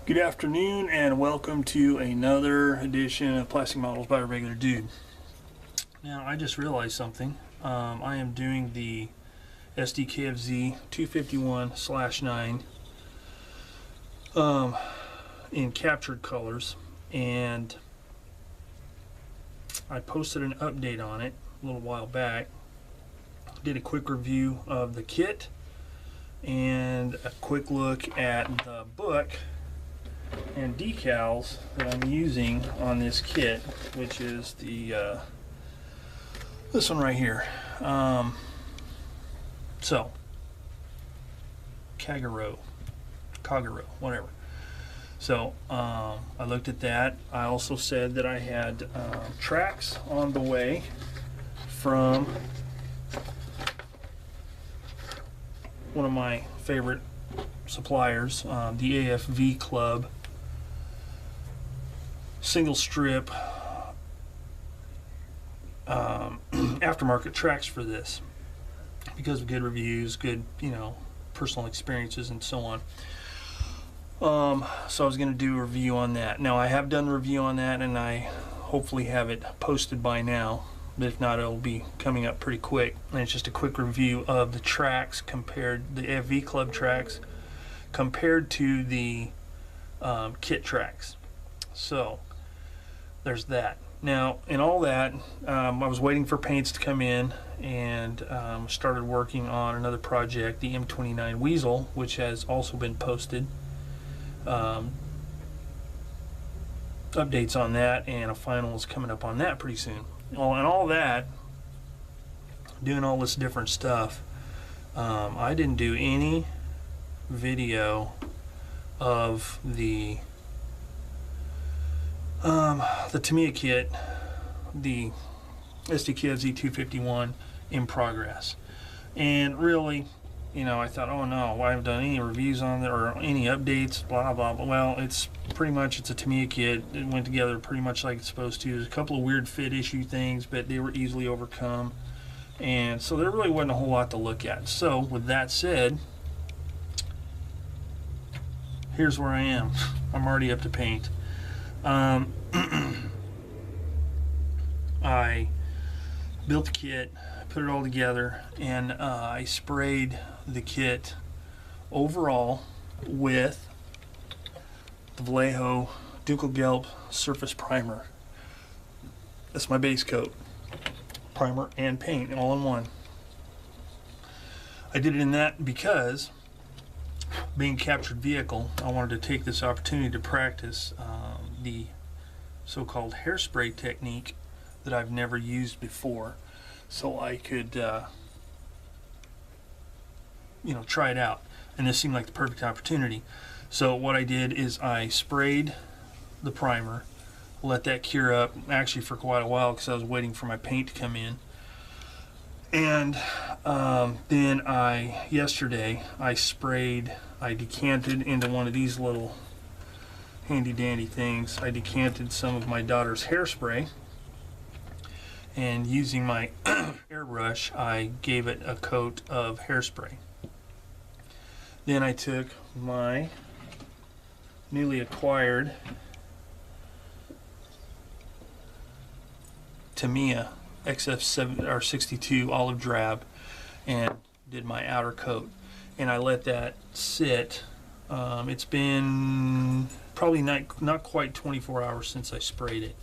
Good afternoon and welcome to another edition of Plastic Models by a Regular Dude. Now I just realized something. I am doing the Sdkfz 251/9 in captured colors, and I posted an update on it a little while back. Did a quick review of the kit and a quick look at the book and decals that I'm using on this kit, which is the this one right here. So Kagero, whatever. So I looked at that. I also said that I had tracks on the way from one of my favorite suppliers, the AFV Club. Single strip aftermarket tracks for this because of good reviews, good, personal experiences and so on. So I was going to do a review on that. Now I have done the review on that, and I hopefully have it posted by now, but if not, it'll be coming up pretty quick. And it's just a quick review of the tracks, compared the AFV Club tracks compared to the kit tracks. So there's that. Now, in all that, I was waiting for paints to come in, and started working on another project, the M29 Weasel, which has also been posted. Updates on that, and a final is coming up on that pretty soon. Well, and all that, doing all this different stuff, I didn't do any video of the Tamiya kit, the Sdkfz 251 in progress. And really, I thought, oh no, I haven't done any reviews on it or any updates, blah blah blah. Well, it's a Tamiya kit. It went together pretty much like it's supposed to. There's a couple of weird fit issue things, but they were easily overcome, and so there really wasn't a whole lot to look at. So with that said, here's where I am. I'm already up to paint. I built the kit, put it all together, and I sprayed the kit overall with the Vallejo Dunkelgelb Surface Primer. That's my base coat. Primer and paint all in one. I did it in that because, being a captured vehicle, I wanted to take this opportunity to practice the so-called hairspray technique that I've never used before, so I could try it out, and this seemed like the perfect opportunity. So what I did is I sprayed the primer, let that cure up actually for quite a while because I was waiting for my paint to come in, and then yesterday I decanted into one of these little handy dandy things. I decanted some of my daughter's hairspray, and using my airbrush I gave it a coat of hairspray. Then I took my newly acquired Tamiya XF62 olive drab and did my outer coat, and I let that sit. It's been probably not quite 24 hours since I sprayed it.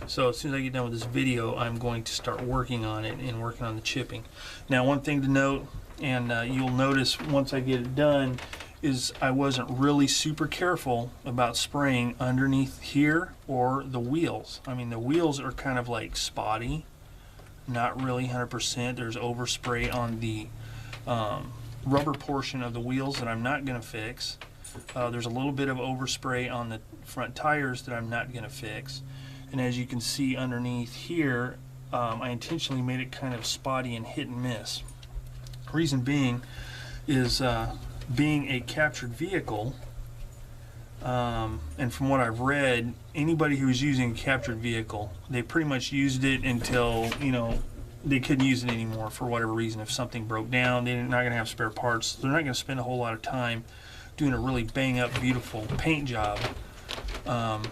So as soon as I get done with this video, I'm going to start working on it and working on the chipping. Now, one thing to note, and you'll notice once I get it done, is I wasn't really super careful about spraying underneath here or the wheels. I mean, the wheels are kind of like spotty, not really 100%. There's overspray on the rubber portion of the wheels that I'm not going to fix. There's a little bit of overspray on the front tires that I'm not going to fix. And as you can see underneath here, I intentionally made it kind of spotty and hit and miss. Reason being is being a captured vehicle, and from what I've read, anybody who's using a captured vehicle, they pretty much used it until, they couldn't use it anymore for whatever reason. If something broke down, they're not going to have spare parts. They're not going to spend a whole lot of time doing a really bang up beautiful paint job on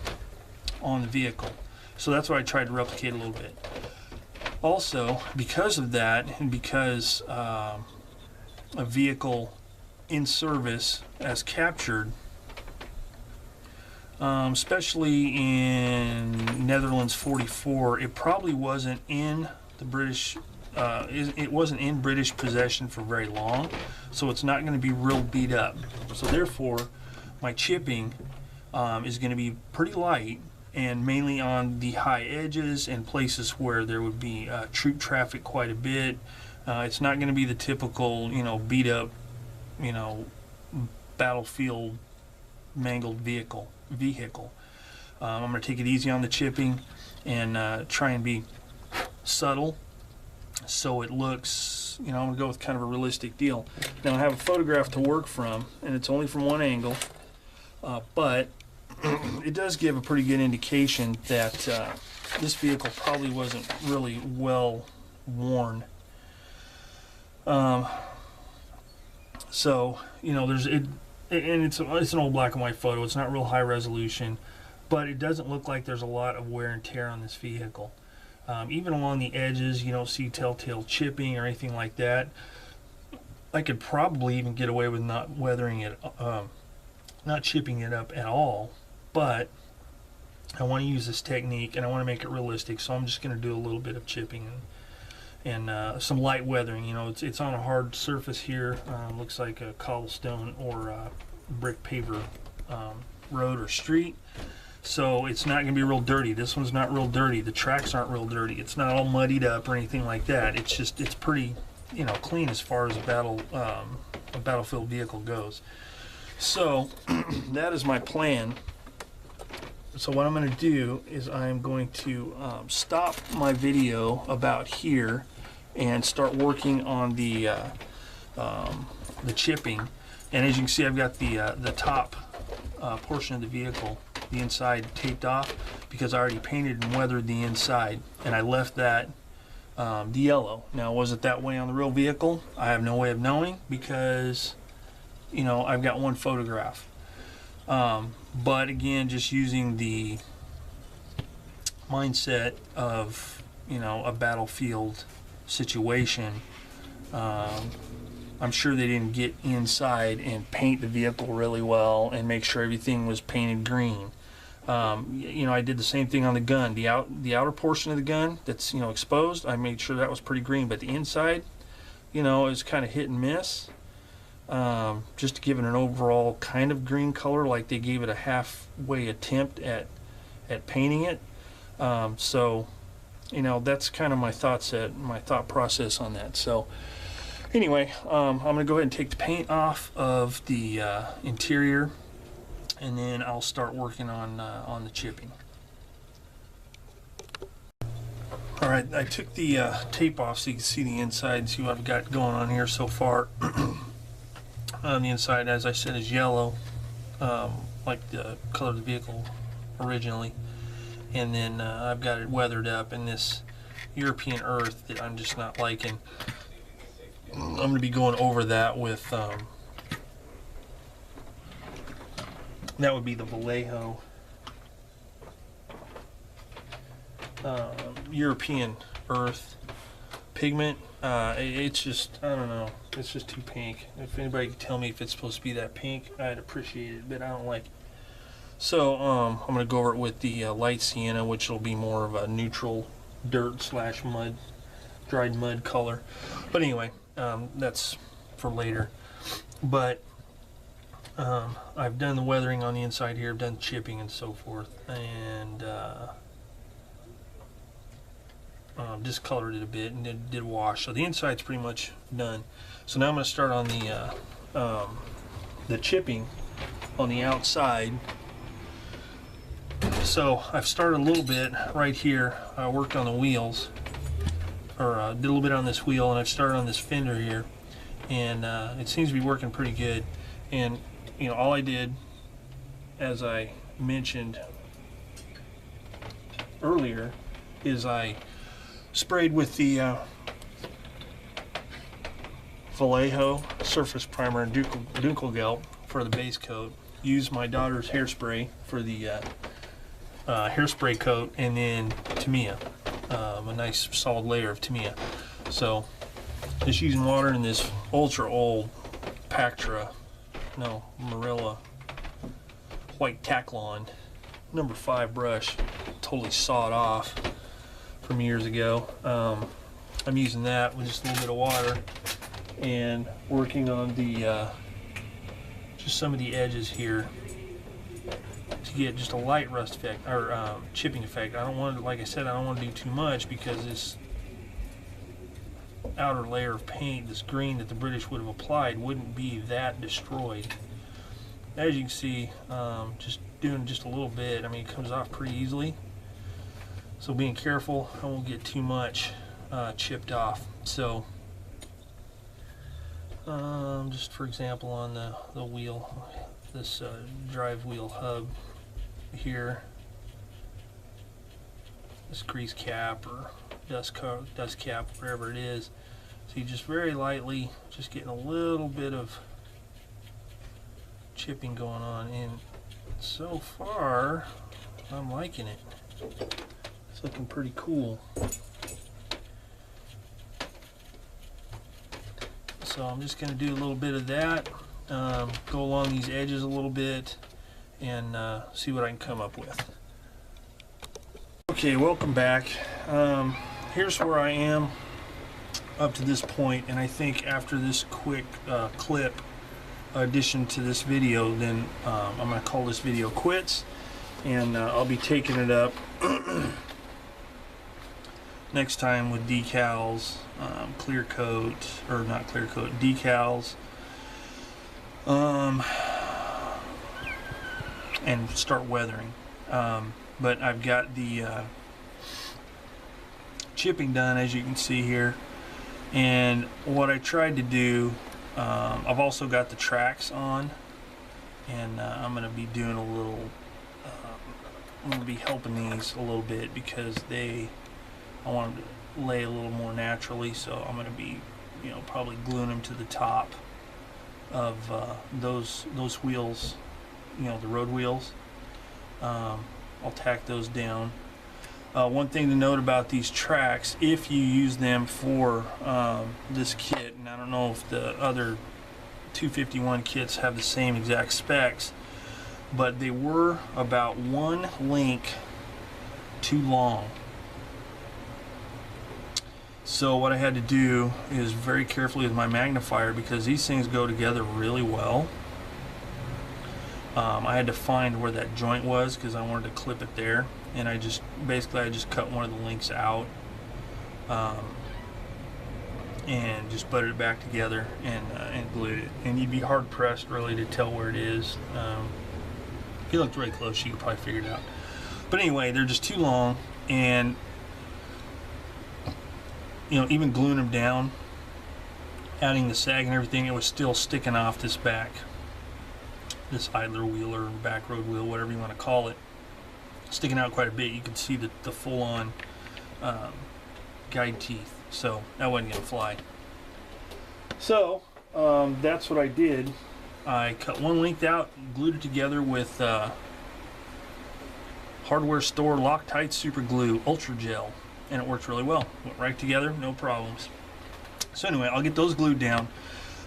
the vehicle. So that's what I tried to replicate a little bit. Also, because of that, and because a vehicle in service as captured, especially in Netherlands 44, it probably wasn't in the British, it wasn't in British possession for very long, so it's not going to be real beat up. So therefore, my chipping is going to be pretty light, and mainly on the high edges and places where there would be troop traffic quite a bit. It's not going to be the typical, beat up, battlefield mangled vehicle. I'm going to take it easy on the chipping and try and be subtle, so it looks, I'm going to go with kind of a realistic deal. Now I have a photograph to work from, and it's only from one angle, but it does give a pretty good indication that this vehicle probably wasn't really well worn. So, there's it, and it's an old black and white photo. It's not real high resolution, but it doesn't look like there's a lot of wear and tear on this vehicle. Even along the edges, you don't see telltale chipping or anything like that. I could probably even get away with not weathering it, not chipping it up at all. But I want to use this technique, and I want to make it realistic, so I'm just going to do a little bit of chipping and some light weathering. It's on a hard surface here. Looks like a cobblestone or a brick paver road or street, so it's not going to be real dirty. This one's not real dirty. The tracks aren't real dirty. It's not all muddied up or anything like that. It's pretty clean as far as a battlefield vehicle goes. So that is my plan. So what I'm going to do is I'm going to stop my video about here and start working on the chipping. And as you can see, I've got the top portion of the vehicle, the inside, taped off because I already painted and weathered the inside, and I left that the yellow. Now, was it that way on the real vehicle? I have no way of knowing because I've got one photograph. But again, just using the mindset of a battlefield situation, I'm sure they didn't get inside and paint the vehicle really well and make sure everything was painted green. I did the same thing on the gun. The outer portion of the gun that's exposed, I made sure that was pretty green, but the inside is kind of hit and miss. Just to give it an overall kind of green color, like they gave it a halfway attempt at painting it. So that's kind of my thought process on that. So anyway, I'm going to go ahead and take the paint off of the interior, and then I'll start working on the chipping. All right, I took the tape off so you can see the inside and see what I've got going on here so far. On the inside, as I said, is yellow, like the color of the vehicle originally, and then I've got it weathered up in this European earth that I'm just not liking. I'm going to be going over that with that would be the Vallejo European earth pigment. It's just, I don't know, it's just too pink. If anybody could tell me if it's supposed to be that pink, I'd appreciate it, but I don't like it. So I'm going to go over it with the light sienna, which will be more of a neutral dirt / mud, dried mud color. But anyway, that's for later. But I've done the weathering on the inside here, I've done chipping and so forth, and discolored it a bit and did wash. So the inside's pretty much done. So now I'm going to start on the chipping on the outside. So I've started a little bit right here. I worked on the wheels, or did a little bit on this wheel, and I've started on this fender here, and it seems to be working pretty good. And all I did, as I mentioned earlier, is I sprayed with the Vallejo surface primer and Dunkelgelb for the base coat. Used my daughter's hairspray for the hairspray coat, and then Tamiya, a nice solid layer of Tamiya. So just using water in this ultra old Marilla white Tacklon number 5 brush, totally sawed off from years ago. I'm using that with just a little bit of water and working on the just some of the edges here to get just a light rust effect or chipping effect. I don't want to, like I said, I don't want to do too much because this outer layer of paint, this green that the British would have applied, wouldn't be that destroyed. As you can see, just doing just a little bit, I mean, it comes off pretty easily. So being careful, I won't get too much chipped off. So just for example, on the wheel, this drive wheel hub here, this grease cap or dust cap, whatever it is. So you just very lightly, just getting a little bit of chipping going on, and so far I'm liking it. It's looking pretty cool. So I'm just going to do a little bit of that, go along these edges a little bit, and see what I can come up with. Okay, welcome back. Here's where I am up to this point, and I think after this quick clip addition to this video, then I'm going to call this video quits, and I'll be taking it up next time with decals, clear coat, or not clear coat, decals, and start weathering. But I've got the chipping done, as you can see here, and what I tried to do, I've also got the tracks on, and I'm going to be doing a little, I'm going to be helping these a little bit because I want them to lay a little more naturally, so I'm going to be, you know, probably gluing them to the top of those wheels, you know, the road wheels. I'll tack those down. One thing to note about these tracks, if you use them for this kit, and I don't know if the other 251 kits have the same exact specs, but they were about 1 link too long. So what I had to do is very carefully with my magnifier, because these things go together really well. I had to find where that joint was because I wanted to clip it there, and I just cut one of the links out and just butted it back together and glued it. And you'd be hard pressed really to tell where it is. If you looked really close, you could probably figure it out. But anyway, they're just too long, and you know, even gluing them down, adding the sag and everything, it was still sticking off this back, this idler wheel or back road wheel, whatever you want to call it, sticking out quite a bit. You could see the full-on guide teeth, so that wasn't going to fly. So that's what I did. I cut one length out, glued it together with hardware store Loctite super glue ultra gel, and it worked really well. Went right together, no problems. So anyway, I'll get those glued down.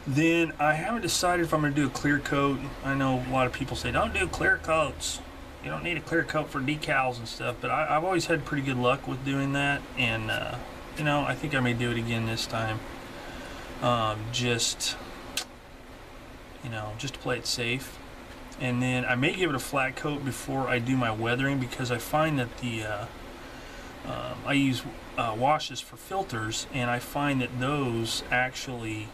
Then I haven't decided if I'm going to do a clear coat. I know a lot of people say don't do clear coats. You don't need a clear coat for decals and stuff, but I've always had pretty good luck with doing that, and you know, I think I may do it again this time. Just to play it safe. And then I may give it a flat coat before I do my weathering, because I find that I use washes for filters, and I find that those actually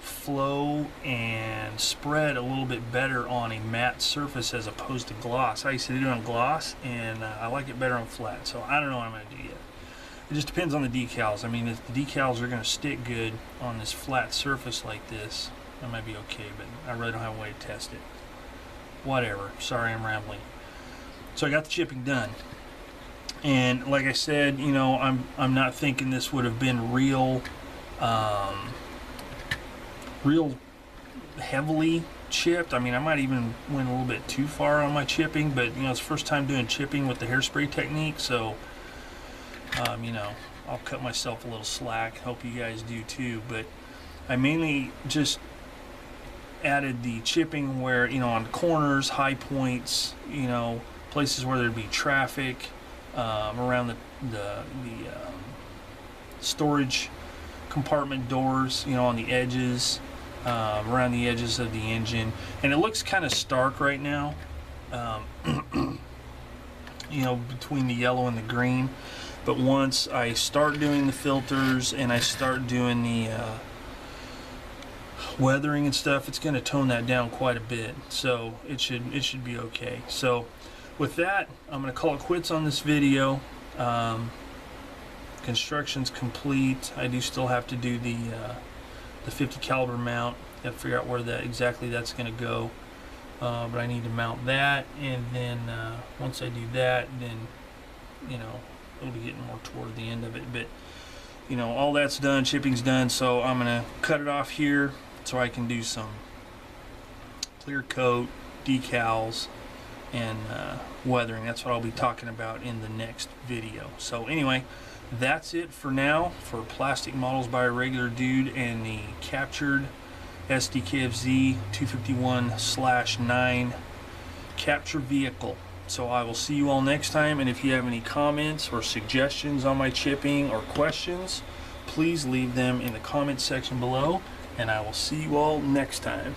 flow and spread a little bit better on a matte surface as opposed to gloss. I used to do it on gloss, and I like it better on flat. So I don't know what I'm going to do yet. It just depends on the decals. I mean, if the decals are going to stick good on this flat surface like this, that might be okay, but I really don't have a way to test it. Whatever. Sorry, I'm rambling. So I got the chipping done. And like I said, you know, I'm not thinking this would have been real heavily chipped. I mean, I might even went a little bit too far on my chipping, but you know, it's the first time doing chipping with the hairspray technique, so you know, I'll cut myself a little slack. Hope you guys do too. But I mainly just added the chipping where, you know, on corners, high points, you know, places where there'd be traffic, around the storage compartment doors, you know, on the edges, around the edges of the engine. And it looks kind of stark right now, you know, between the yellow and the green. But once I start doing the filters and I start doing the weathering and stuff, it's going to tone that down quite a bit. So it should be okay. So with that, I'm going to call it quits on this video. Construction's complete. I do still have to do the 50 caliber mount. Got to figure out where that exactly that's going to go. But I need to mount that, and then once I do that, then, you know, it'll be getting more toward the end of it. But you know, all that's done, chipping's done, so I'm gonna cut it off here so I can do some clear coat, decals, and weathering. That's what I'll be talking about in the next video. So anyway, that's it for now for Plastic Models by a Regular Dude and the captured Sdkfz 251/9 capture vehicle. So I will see you all next time, and if you have any comments or suggestions on my chipping or questions, please leave them in the comment section below, and I will see you all next time.